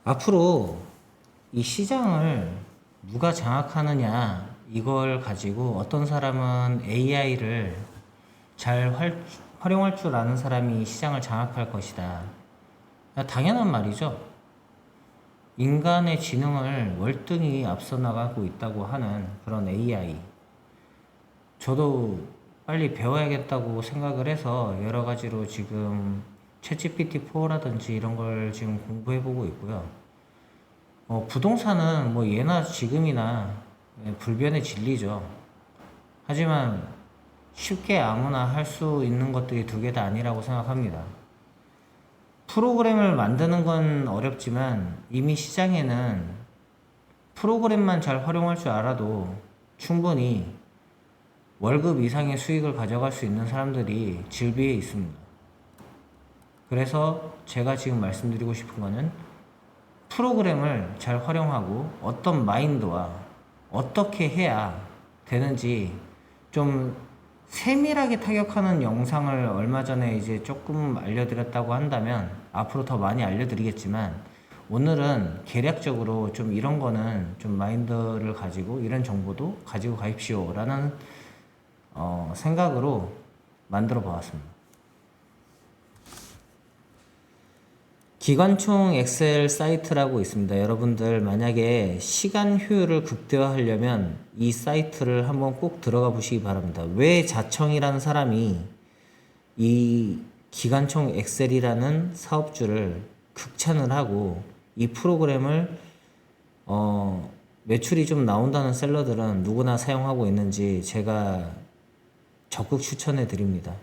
앞으로 이 시장을 누가 장악하느냐, 이걸 가지고 어떤 사람은 AI를 잘 활용할 줄 아는 사람이 시장을 장악할 것이다. 당연한 말이죠. 인간의 지능을 월등히 앞서 나가고 있다고 하는 그런 AI. 저도 빨리 배워야겠다고 생각을 해서 여러 가지로 지금 챗GPT-4라든지 이런 걸 지금 공부해보고 있고요. 부동산은 뭐 예나 지금이나 불변의 진리죠. 하지만 쉽게 아무나 할 수 있는 것들이 두 개 다 아니라고 생각합니다. 프로그램을 만드는 건 어렵지만 이미 시장에는 프로그램만 잘 활용할 줄 알아도 충분히 월급 이상의 수익을 가져갈 수 있는 사람들이 질비해 있습니다. 그래서 제가 지금 말씀드리고 싶은 거는 프로그램을 잘 활용하고 어떤 마인드와 어떻게 해야 되는지 좀 세밀하게 타격하는 영상을 얼마 전에 이제 조금 알려드렸다고 한다면 앞으로 더 많이 알려드리겠지만, 오늘은 개략적으로 좀 이런 거는 좀 마인드를 가지고 이런 정보도 가지고 가십시오 라는 생각으로 만들어 보았습니다. 기관총 엑셀 사이트라고 있습니다. 여러분들 만약에 시간 효율을 극대화하려면 이 사이트를 한번 꼭 들어가 보시기 바랍니다. 왜 자청이라는 사람이 이 기관총 엑셀이라는 사업주를 극찬을 하고 이 프로그램을 매출이 좀 나온다는 셀러들은 누구나 사용하고 있는지 제가 적극 추천해 드립니다.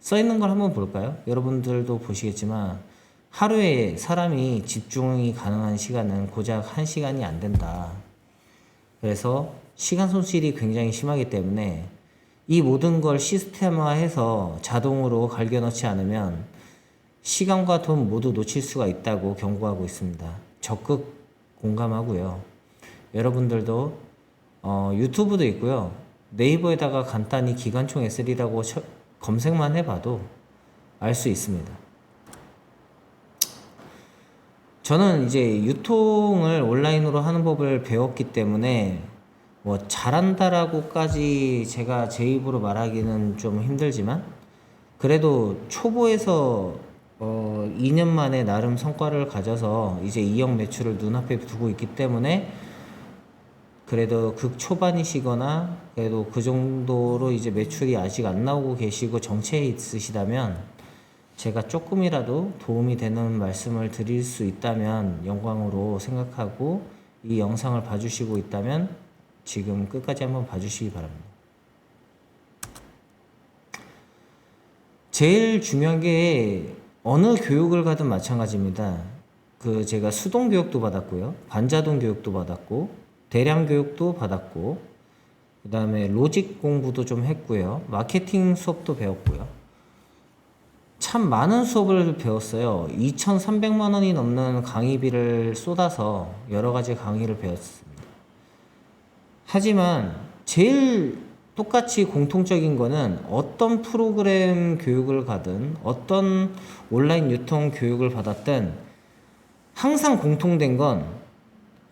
써 있는 걸 한번 볼까요? 여러분들도 보시겠지만 하루에 사람이 집중이 가능한 시간은 고작 1시간이 안 된다. 그래서 시간 손실이 굉장히 심하기 때문에 이 모든 걸 시스템화해서 자동으로 갈겨 넣지 않으면 시간과 돈 모두 놓칠 수가 있다고 경고하고 있습니다. 적극 공감하고요. 여러분들도 유튜브도 있고요. 네이버에다가 간단히 기관총 엑셀이라고 검색만 해봐도 알 수 있습니다. 저는 이제 유통을 온라인으로 하는 법을 배웠기 때문에 뭐 잘한다라고까지 제가 제 입으로 말하기는 좀 힘들지만, 그래도 초보에서 2년 만에 나름 성과를 가져서 이제 2억 매출을 눈앞에 두고 있기 때문에, 그래도 극 초반이시거나 그래도 그 정도로 이제 매출이 아직 안 나오고 계시고 정체에 있으시다면 제가 조금이라도 도움이 되는 말씀을 드릴 수 있다면 영광으로 생각하고, 이 영상을 봐주시고 있다면 지금 끝까지 한번 봐주시기 바랍니다. 제일 중요한 게 어느 교육을 가든 마찬가지입니다. 제가 수동 교육도 받았고요, 반자동 교육도 받았고, 대량 교육도 받았고, 그 다음에 로직 공부도 좀 했고요, 마케팅 수업도 배웠고요. 참 많은 수업을 배웠어요. 2,300만 원이 넘는 강의비를 쏟아서 여러 가지 강의를 배웠습니다. 하지만 제일 똑같이 공통적인 거는 어떤 프로그램 교육을 가든 어떤 온라인 유통 교육을 받았든 항상 공통된 건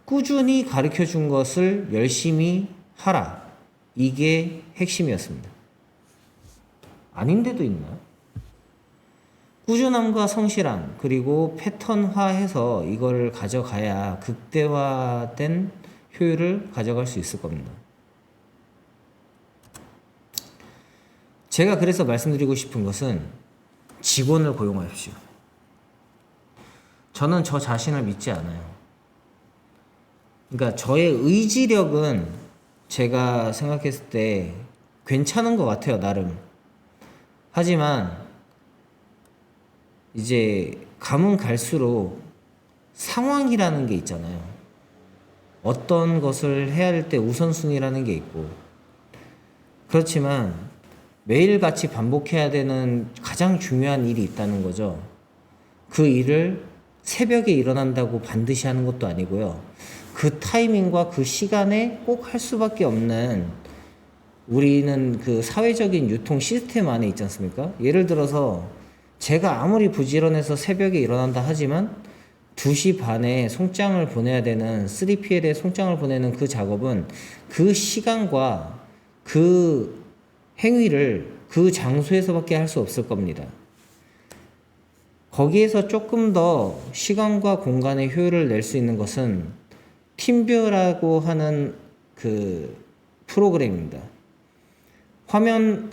꾸준히 가르쳐 준 것을 열심히 하라. 이게 핵심이었습니다. 아닌데도 있나요? 꾸준함과 성실함, 그리고 패턴화해서 이걸 가져가야 극대화된 효율을 가져갈 수 있을 겁니다. 제가 그래서 말씀드리고 싶은 것은 직원을 고용하십시오. 저는 저 자신을 믿지 않아요. 그러니까 저의 의지력은 제가 생각했을 때 괜찮은 것 같아요, 나름. 하지만 이제 가면 갈수록 상황이라는 게 있잖아요. 어떤 것을 해야 할 때 우선순위라는 게 있고, 그렇지만 매일같이 반복해야 되는 가장 중요한 일이 있다는 거죠. 그 일을 새벽에 일어난다고 반드시 하는 것도 아니고요, 그 타이밍과 그 시간에 꼭 할 수밖에 없는, 우리는 그 사회적인 유통 시스템 안에 있지 않습니까? 예를 들어서 제가 아무리 부지런해서 새벽에 일어난다 하지만 2시 반에 송장을 보내야 되는 3PL에 송장을 보내는 그 작업은 그 시간과 그 행위를 그 장소에서밖에 할 수 없을 겁니다. 거기에서 조금 더 시간과 공간의 효율을 낼 수 있는 것은 팀뷰라고 하는 그 프로그램입니다. 화면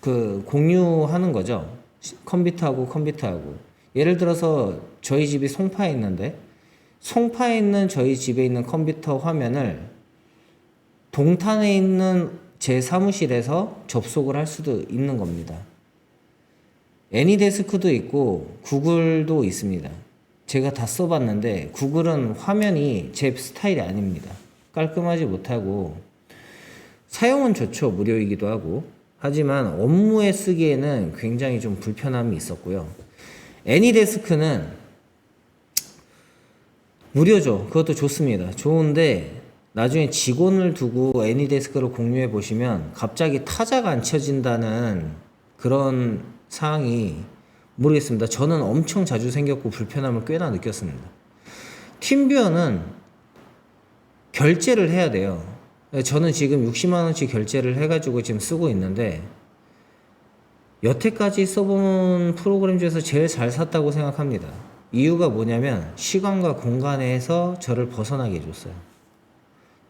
그 공유하는 거죠. 컴퓨터하고. 예를 들어서 저희 집이 송파에 있는데 송파에 있는 저희 집에 있는 컴퓨터 화면을 동탄에 있는 제 사무실에서 접속을 할 수도 있는 겁니다. 애니데스크도 있고 구글도 있습니다. 제가 다 써봤는데 구글은 화면이 제 스타일이 아닙니다. 깔끔하지 못하고 사용은 좋죠. 무료이기도 하고. 하지만 업무에 쓰기에는 굉장히 좀 불편함이 있었고요. 애니데스크는 무료죠. 그것도 좋습니다. 좋은데 나중에 직원을 두고 애니데스크를 공유해 보시면 갑자기 타자가 안 쳐진다는 그런 사항이 모르겠습니다. 저는 엄청 자주 생겼고 불편함을 꽤나 느꼈습니다. 팀뷰어는 결제를 해야 돼요. 저는 지금 60만 원치 결제를 해가지고 지금 쓰고 있는데 여태까지 써본 프로그램 중에서 제일 잘 샀다고 생각합니다. 이유가 뭐냐면 시간과 공간에서 저를 벗어나게 해줬어요.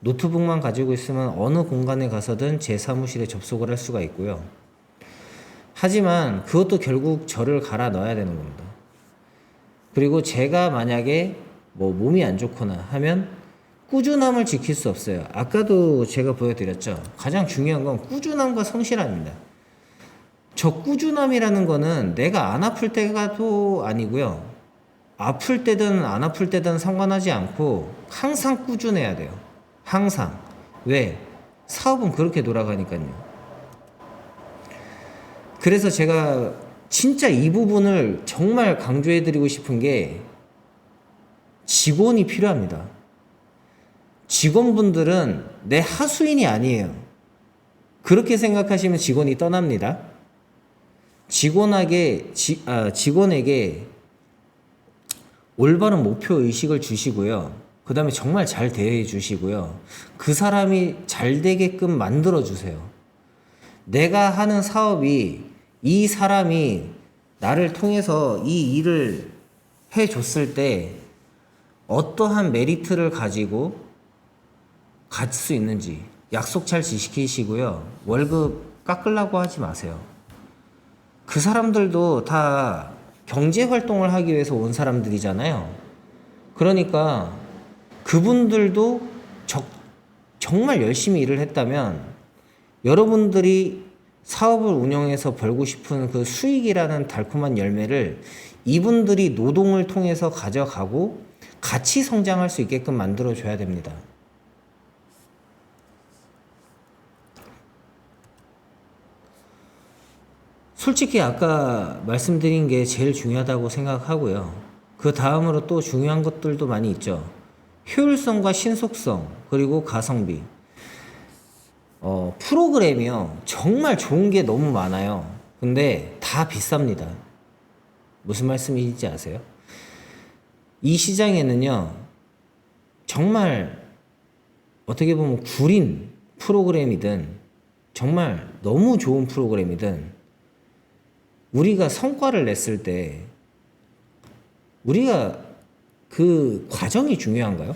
노트북만 가지고 있으면 어느 공간에 가서든 제 사무실에 접속을 할 수가 있고요. 하지만 그것도 결국 저를 갈아 넣어야 되는 겁니다. 그리고 제가 만약에 뭐 몸이 안 좋거나 하면 꾸준함을 지킬 수 없어요. 아까도 제가 보여드렸죠. 가장 중요한 건 꾸준함과 성실함입니다. 저 꾸준함이라는 거는 내가 안 아플 때가도 아니고요. 아플 때든 안 아플 때든 상관하지 않고 항상 꾸준해야 돼요. 항상. 왜? 사업은 그렇게 돌아가니까요. 그래서 제가 진짜 이 부분을 정말 강조해드리고 싶은 게 직원이 필요합니다. 직원분들은 내 하수인이 아니에요. 그렇게 생각하시면 직원이 떠납니다. 직원에게 올바른 목표 의식을 주시고요. 그 다음에 정말 잘 대해 주시고요. 그 사람이 잘 되게끔 만들어 주세요. 내가 하는 사업이 이 사람이 나를 통해서 이 일을 해 줬을 때 어떠한 메리트를 가지고 갈 수 있는지 약속 잘 지키시고요. 월급 깎으려고 하지 마세요. 그 사람들도 다 경제 활동을 하기 위해서 온 사람들이잖아요. 그러니까 그분들도 정말 열심히 일을 했다면 여러분들이 사업을 운영해서 벌고 싶은 그 수익이라는 달콤한 열매를 이분들이 노동을 통해서 가져가고 같이 성장할 수 있게끔 만들어줘야 됩니다. 솔직히 아까 말씀드린 게 제일 중요하다고 생각하고요. 그 다음으로 또 중요한 것들도 많이 있죠. 효율성과 신속성, 그리고 가성비. 프로그램이요. 정말 좋은 게 너무 많아요. 근데 다 비쌉니다. 무슨 말씀인지 아세요? 이 시장에는요, 정말 어떻게 보면 구린 프로그램이든 정말 너무 좋은 프로그램이든 우리가 성과를 냈을 때 우리가 그 과정이 중요한가요?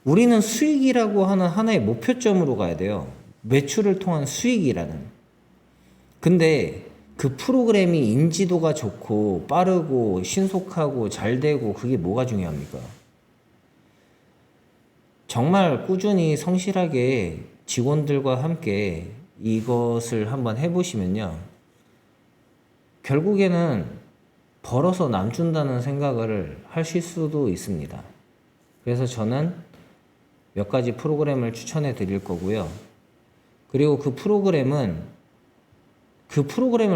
우리는 수익이라고 하는 하나의 목표점으로 가야 돼요. 매출을 통한 수익이라는. 근데 그 프로그램이 인지도가 좋고 빠르고 신속하고 잘 되고 그게 뭐가 중요합니까? 정말 꾸준히 성실하게 직원들과 함께 이것을 한번 해보시면요. 결국에는 벌어서 남준다는 생각을 하실 수도 있습니다. 그래서 저는 몇 가지 프로그램을 추천해 드릴 거고요. 그리고 그 프로그램을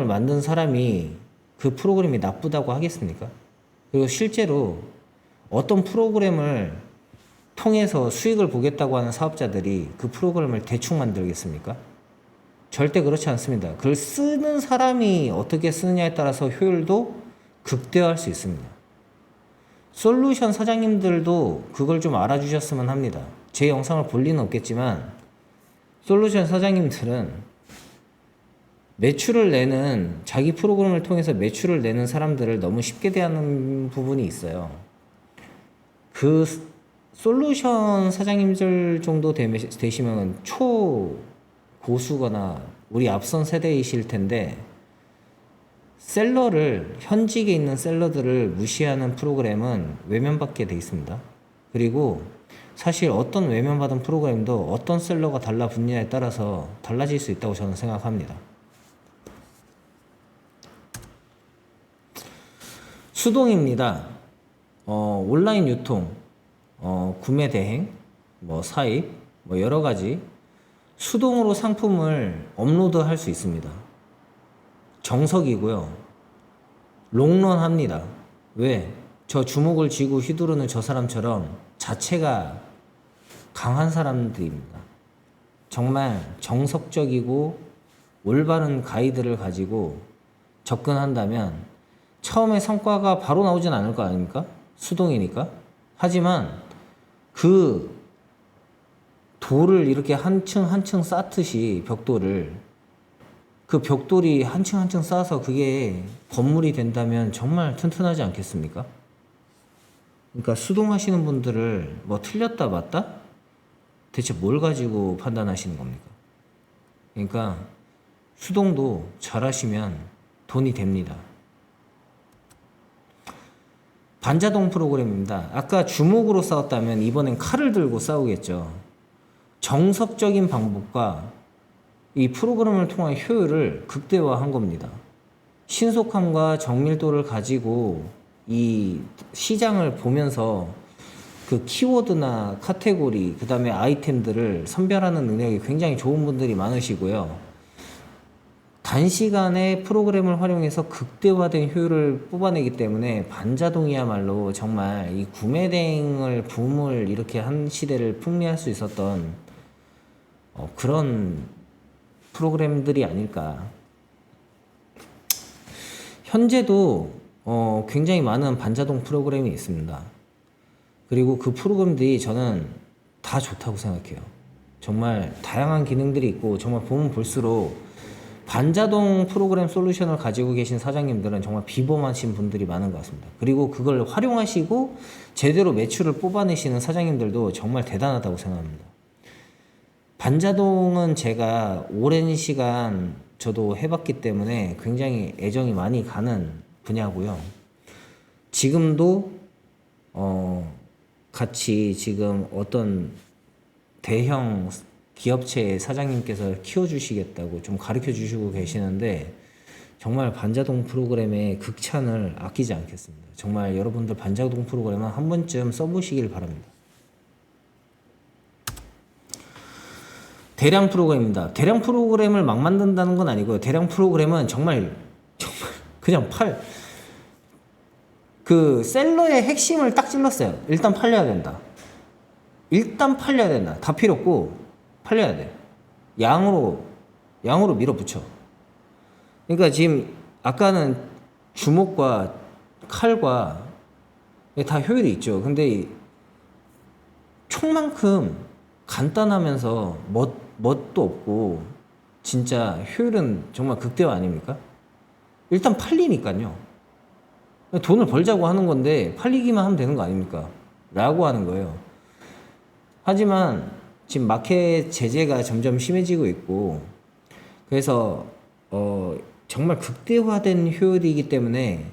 만든 사람이 그 프로그램이 나쁘다고 하겠습니까? 그리고 실제로 어떤 프로그램을 통해서 수익을 보겠다고 하는 사업자들이 그 프로그램을 대충 만들겠습니까? 절대 그렇지 않습니다. 그걸 쓰는 사람이 어떻게 쓰느냐에 따라서 효율도 극대화할 수 있습니다. 솔루션 사장님들도 그걸 좀 알아주셨으면 합니다. 제 영상을 볼 리는 없겠지만 솔루션 사장님들은 매출을 내는, 자기 프로그램을 통해서 매출을 내는 사람들을 너무 쉽게 대하는 부분이 있어요. 그 솔루션 사장님들 정도 되시면 초고수거나 우리 앞선 세대이실 텐데, 현직에 있는 셀러들을 무시하는 프로그램은 외면받게 돼 있습니다. 그리고 사실 어떤 외면받은 프로그램도 어떤 셀러가 달라붙느냐에 따라서 달라질 수 있다고 저는 생각합니다. 수동입니다. 온라인 유통, 구매 대행, 사입, 여러 가지 수동으로 상품을 업로드 할 수 있습니다. 정석이고요. 롱런 합니다. 왜? 저 주먹을 쥐고 휘두르는 저 사람처럼 자체가 강한 사람들입니다. 정말 정석적이고 올바른 가이드를 가지고 접근한다면 처음에 성과가 바로 나오진 않을 거 아닙니까? 수동이니까. 하지만 그 돌을 이렇게 한 층 한 층 쌓듯이 그 벽돌이 한 층 한 층 쌓아서 그게 건물이 된다면 정말 튼튼하지 않겠습니까? 그러니까 수동하시는 분들을 틀렸다 맞다? 대체 뭘 가지고 판단하시는 겁니까? 그러니까 수동도 잘하시면 돈이 됩니다. 반자동 프로그램입니다. 아까 주먹으로 싸웠다면 이번엔 칼을 들고 싸우겠죠. 정석적인 방법과 이 프로그램을 통한 효율을 극대화한 겁니다. 신속함과 정밀도를 가지고 이 시장을 보면서 그 키워드나 카테고리, 그 다음에 아이템들을 선별하는 능력이 굉장히 좋은 분들이 많으시고요. 단시간에 프로그램을 활용해서 극대화된 효율을 뽑아내기 때문에 반자동이야말로 정말 이 구매 대행을 붐을 이렇게 한 시대를 풍미할 수 있었던 그런 프로그램들이 아닐까. 현재도 굉장히 많은 반자동 프로그램이 있습니다. 그리고 그 프로그램들이 저는 다 좋다고 생각해요. 정말 다양한 기능들이 있고 정말 보면 볼수록 반자동 프로그램 솔루션을 가지고 계신 사장님들은 정말 비범하신 분들이 많은 것 같습니다. 그리고 그걸 활용하시고 제대로 매출을 뽑아내시는 사장님들도 정말 대단하다고 생각합니다. 반자동은 제가 오랜 시간 저도 해봤기 때문에 굉장히 애정이 많이 가는 분야고요. 지금도 같이 지금 어떤 대형 기업체의 사장님께서 키워주시겠다고 좀 가르쳐 주시고 계시는데 정말 반자동 프로그램의 극찬을 아끼지 않겠습니다. 정말 여러분들 반자동 프로그램은 한 번쯤 써보시길 바랍니다. 대량 프로그램입니다. 대량 프로그램을 막 만든다는 건 아니고요. 대량 프로그램은 정말 그냥 그 셀러의 핵심을 딱 찔렀어요. 일단 팔려야 된다. 다 필요 없고 팔려야 돼. 양으로 밀어붙여. 그러니까 지금 아까는 주먹과 칼과 다 효율이 있죠. 근데 총만큼 간단하면서 멋도 없고 진짜 효율은 정말 극대화 아닙니까? 일단 팔리니까요. 돈을 벌자고 하는 건데 팔리기만 하면 되는 거 아닙니까? 라고 하는 거예요. 하지만 지금 마켓 제재가 점점 심해지고 있고 그래서 정말 극대화된 효율이기 때문에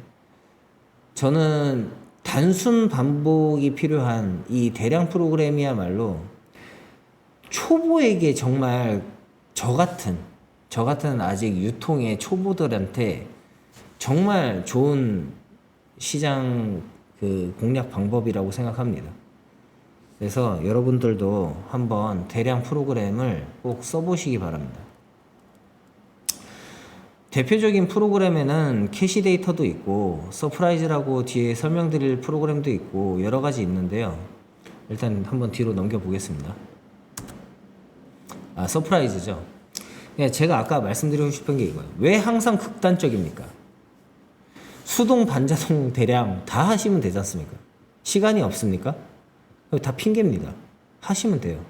저는 단순 반복이 필요한 이 대량 프로그램이야말로 초보에게 정말 저 같은 아직 유통의 초보들한테 정말 좋은 시장 공략 방법이라고 생각합니다. 그래서 여러분들도 한번 대량 프로그램을 꼭 써보시기 바랍니다. 대표적인 프로그램에는 캐시데이터도 있고 서프라이즈라고 뒤에 설명드릴 프로그램도 있고 여러 가지 있는데요. 일단 한번 뒤로 넘겨보겠습니다. 서프라이즈죠. 제가 아까 말씀드리고 싶은 게 이거예요. 왜 항상 극단적입니까? 수동, 반자동, 대량 다 하시면 되지 않습니까? 시간이 없습니까? 다 핑계입니다. 하시면 돼요.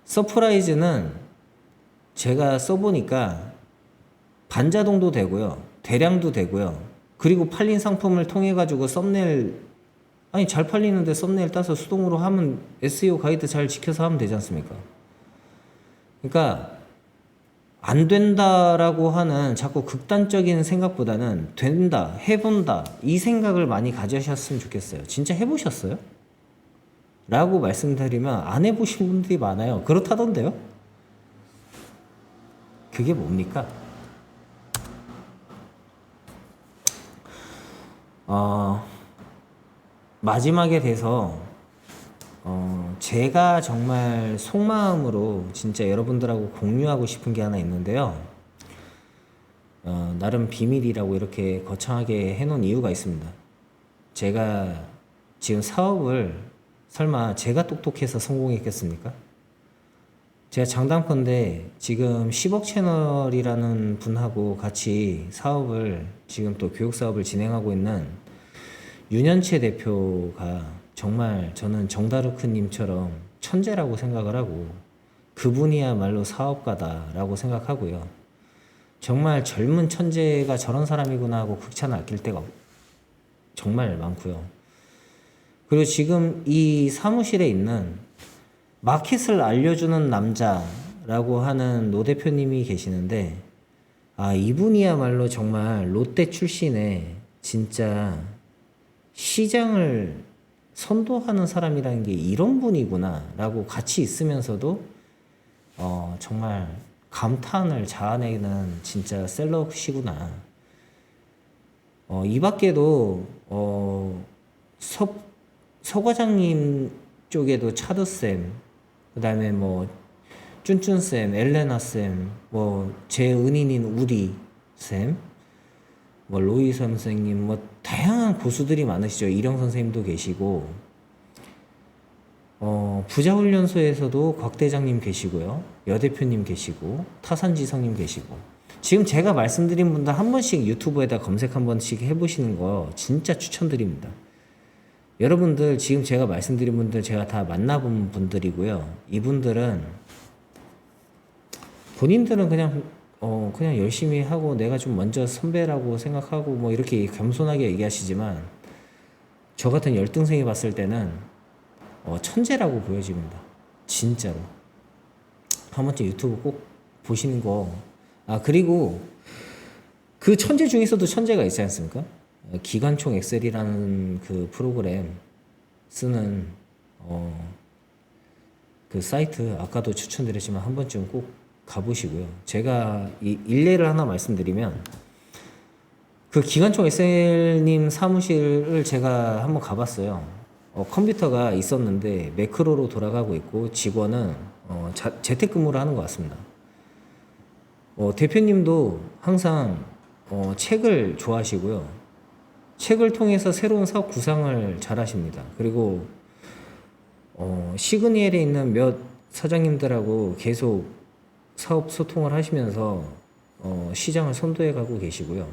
서프라이즈는 제가 써보니까 반자동도 되고요. 대량도 되고요. 그리고 팔린 상품을 통해 가지고 썸네일, 아니 잘 팔리는데 썸네일 따서 수동으로 하면 SEO 가이드 잘 지켜서 하면 되지 않습니까? 그러니까 안 된다라고 하는 자꾸 극단적인 생각보다는 된다, 해본다 이 생각을 많이 가지셨으면 좋겠어요. 진짜 해보셨어요? 라고 말씀드리면 안 해보신 분들이 많아요. 그렇다던데요? 그게 뭡니까? 마지막에 돼서 제가 정말 속마음으로 진짜 여러분들하고 공유하고 싶은 게 하나 있는데요. 나름 비밀이라고 이렇게 거창하게 해놓은 이유가 있습니다. 제가 지금 사업을 설마 제가 똑똑해서 성공했겠습니까? 제가 장담컨대 지금 10억 채널이라는 분하고 같이 사업을 지금 또 교육 사업을 진행하고 있는 윤현채 대표가 정말 저는 정다르크님처럼 천재라고 생각을 하고 그분이야말로 사업가다라고 생각하고요. 정말 젊은 천재가 저런 사람이구나 하고 극찬을 아낄 때가 정말 많고요. 그리고 지금 이 사무실에 있는 마켓을 알려주는 남자라고 하는 노 대표님이 계시는데, 이분이야말로 정말 롯데 출신의 진짜 시장을 선도하는 사람이라는 게 이런 분이구나 라고 같이 있으면서도 정말 감탄을 자아내는 진짜 셀럽시구나. 이 밖에도 서 과장님 쪽에도 차드쌤, 그 다음에 뭐 쭌쭌쌤, 엘레나쌤, 뭐 제 은인인 우리쌤, 뭐 로이 선생님, 뭐 다양한 고수들이 많으시죠. 이령 선생님도 계시고, 부자훈련소에서도 곽 대장님 계시고요, 여 대표님 계시고, 타산지성님 계시고. 지금 제가 말씀드린 분들 한 번씩 유튜브에다 검색 한 번씩 해보시는 거 진짜 추천드립니다. 여러분들 지금 제가 말씀드린 분들 제가 다 만나본 분들이고요. 이분들은 본인들은 그냥 열심히 하고 내가 좀 먼저 선배라고 생각하고 뭐 이렇게 겸손하게 얘기하시지만 저 같은 열등생이 봤을 때는 천재라고 보여집니다. 진짜로. 한 번쯤 유튜브 꼭 보시는 거. 그리고 그 천재 중에서도 천재가 있지 않습니까? 기관총 엑셀이라는 그 프로그램 쓰는 그 사이트 아까도 추천드렸지만 한 번쯤 꼭 가보시고요. 제가 이 일례를 하나 말씀드리면 그 기관총 엑셀님 사무실을 제가 한번 가봤어요. 컴퓨터가 있었는데 매크로로 돌아가고 있고 직원은 재택근무를 하는 것 같습니다. 대표님도 항상 책을 좋아하시고요. 책을 통해서 새로운 사업 구상을 잘 하십니다. 그리고 시그니엘에 있는 몇 사장님들하고 계속 사업 소통을 하시면서 시장을 선도해 가고 계시고요.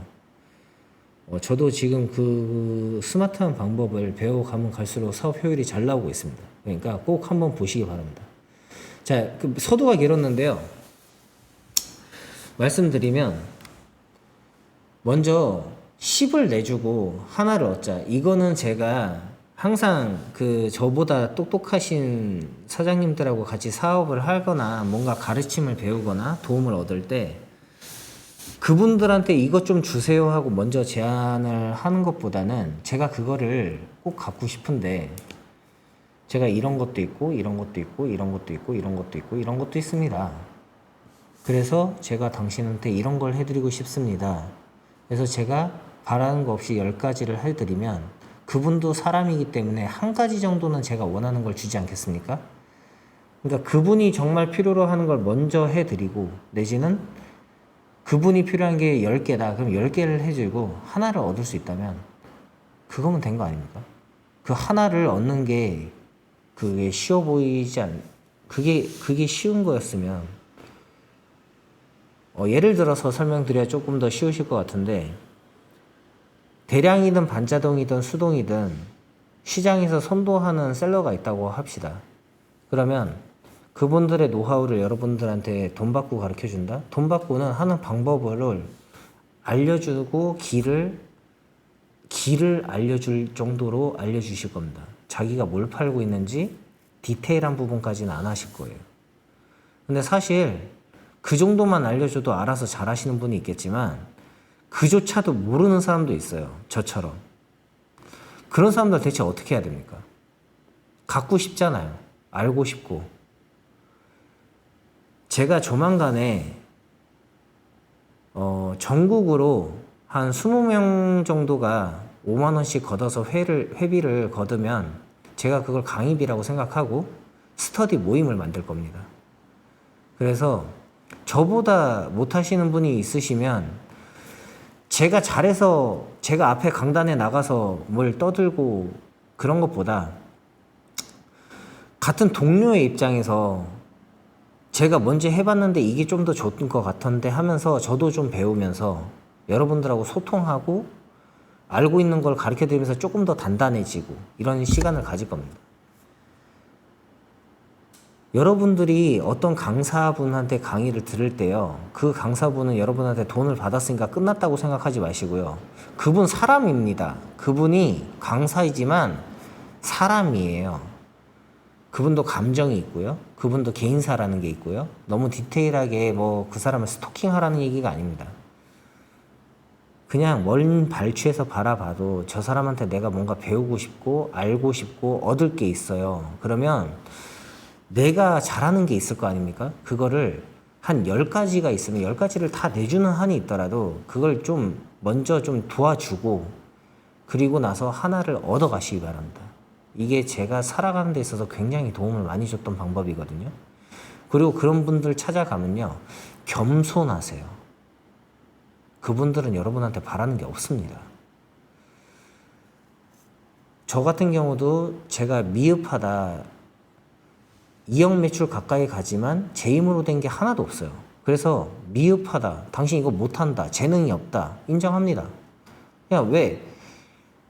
저도 지금 그 스마트한 방법을 배워가면 갈수록 사업 효율이 잘 나오고 있습니다. 그러니까 꼭 한번 보시기 바랍니다. 자, 그 서두가 길었는데요. 말씀드리면 먼저 10을 내주고 하나를 얻자. 이거는 제가 항상 그 저보다 똑똑하신 사장님들하고 같이 사업을 하거나 뭔가 가르침을 배우거나 도움을 얻을 때 그분들한테 이것 좀 주세요 하고 먼저 제안을 하는 것보다는 제가 그거를 꼭 갖고 싶은데 제가 이런 것도 있고 이런 것도 있고 이런 것도 있고 이런 것도 있고 이런 것도 있습니다. 그래서 제가 당신한테 이런 걸 해드리고 싶습니다. 그래서 제가 바라는 거 없이 10가지를 해드리면 그분도 사람이기 때문에 한 가지 정도는 제가 원하는 걸 주지 않겠습니까? 그러니까 그분이 정말 필요로 하는 걸 먼저 해드리고 내지는 그분이 필요한 게 10개다. 그럼 10개를 해주고 하나를 얻을 수 있다면 그거면 된 거 아닙니까? 그 하나를 얻는 게 그게 쉬워 보이지 그게 쉬운 거였으면 예를 들어서 설명드려야 조금 더 쉬우실 것 같은데 대량이든 반자동이든 수동이든 시장에서 선도하는 셀러가 있다고 합시다. 그러면 그분들의 노하우를 여러분들한테 돈 받고 가르쳐 준다? 돈 받고는 하는 방법을 알려주고 길을 알려줄 정도로 알려주실 겁니다. 자기가 뭘 팔고 있는지 디테일한 부분까지는 안 하실 거예요. 근데 사실 그 정도만 알려줘도 알아서 잘하시는 분이 있겠지만 그조차도 모르는 사람도 있어요. 저처럼. 그런 사람들 대체 어떻게 해야 됩니까? 갖고 싶잖아요. 알고 싶고. 제가 조만간에 전국으로 한 20명 정도가 5만 원씩 걷어서 회비를 걷으면 제가 그걸 강의비라고 생각하고 스터디 모임을 만들 겁니다. 그래서 저보다 못하시는 분이 있으시면 제가 잘해서 제가 앞에 강단에 나가서 뭘 떠들고 그런 것보다 같은 동료의 입장에서 제가 먼저 해봤는데 이게 좀 더 좋은 것 같던데 하면서 저도 좀 배우면서 여러분들하고 소통하고 알고 있는 걸 가르쳐 드리면서 조금 더 단단해지고 이런 시간을 가질 겁니다. 여러분들이 어떤 강사분한테 강의를 들을 때요, 그 강사분은 여러분한테 돈을 받았으니까 끝났다고 생각하지 마시고요. 그분 사람입니다. 그분이 강사이지만 사람이에요. 그분도 감정이 있고요. 그분도 개인사라는 게 있고요. 너무 디테일하게 뭐 그 사람을 스토킹하라는 얘기가 아닙니다. 그냥 먼 발치에서 바라봐도 저 사람한테 내가 뭔가 배우고 싶고 알고 싶고 얻을 게 있어요. 그러면 내가 잘하는 게 있을 거 아닙니까? 그거를 한 10가지가 있으면 10가지를 다 내주는 한이 있더라도 그걸 좀 먼저 좀 도와주고 그리고 나서 하나를 얻어 가시기 바랍니다. 이게 제가 살아가는 데 있어서 굉장히 도움을 많이 줬던 방법이거든요. 그리고 그런 분들 찾아가면요, 겸손하세요. 그분들은 여러분한테 바라는 게 없습니다. 저 같은 경우도 제가 미흡하다, 2억 매출 가까이 가지만 제 힘으로 된 게 하나도 없어요. 그래서 미흡하다, 당신 이거 못한다, 재능이 없다, 인정합니다. 그냥 왜?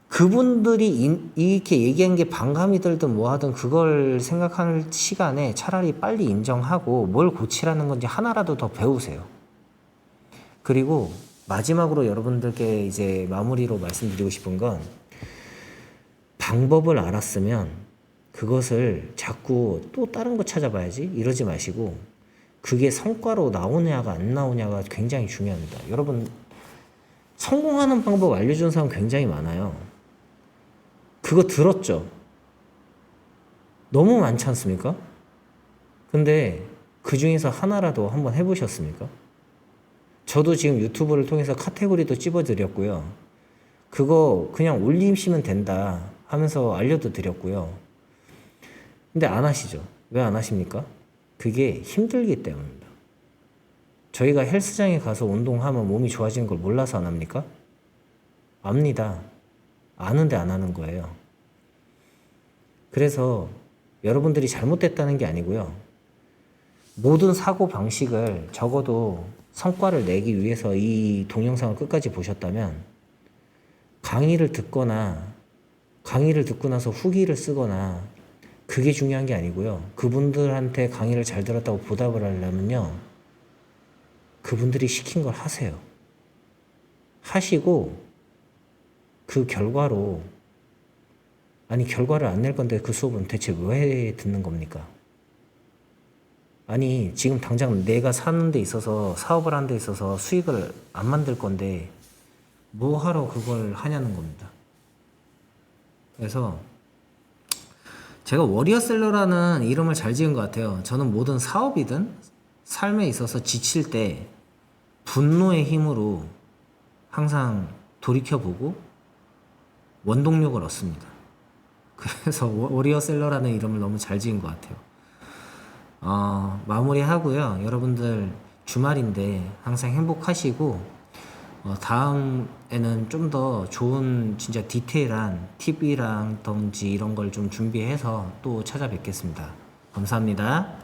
그분들이 이렇게 얘기한 게 반감이 들든 뭐 하든 그걸 생각할 시간에 차라리 빨리 인정하고 뭘 고치라는 건지 하나라도 더 배우세요. 그리고 마지막으로 여러분들께 이제 마무리로 말씀드리고 싶은 건, 방법을 알았으면 그것을 자꾸 또 다른 거 찾아봐야지 이러지 마시고 그게 성과로 나오냐가 안 나오냐가 굉장히 중요합니다. 여러분, 성공하는 방법 알려준 사람 굉장히 많아요. 그거 들었죠? 너무 많지 않습니까? 근데 그 중에서 하나라도 한번 해보셨습니까? 저도 지금 유튜브를 통해서 카테고리도 찝어드렸고요. 그거 그냥 올리시면 된다 하면서 알려도 드렸고요. 근데 안 하시죠? 왜 안 하십니까? 그게 힘들기 때문입니다. 저희가 헬스장에 가서 운동하면 몸이 좋아지는 걸 몰라서 안 합니까? 압니다. 아는데 안 하는 거예요. 그래서 여러분들이 잘못됐다는 게 아니고요. 모든 사고 방식을 적어도 성과를 내기 위해서 이 동영상을 끝까지 보셨다면 강의를 듣고 나서 후기를 쓰거나 그게 중요한 게 아니고요. 그분들한테 강의를 잘 들었다고 보답을 하려면요, 그분들이 시킨 걸 하세요. 하시고 그 결과로, 아니 결과를 안 낼 건데 그 수업은 대체 왜 듣는 겁니까? 아니 지금 당장 내가 사는 데 있어서, 사업을 하는 데 있어서 수익을 안 만들 건데 뭐 하러 그걸 하냐는 겁니다. 그래서 제가 워리어셀러라는 이름을 잘 지은 것 같아요. 저는 모든 사업이든 삶에 있어서 지칠 때 분노의 힘으로 항상 돌이켜보고 원동력을 얻습니다. 그래서 워리어셀러라는 이름을 너무 잘 지은 것 같아요. 마무리하고요. 여러분들 주말인데 항상 행복하시고, 다음에는 좀 더 좋은 진짜 디테일한 팁이랑 던지 이런 걸 좀 준비해서 또 찾아뵙겠습니다. 감사합니다.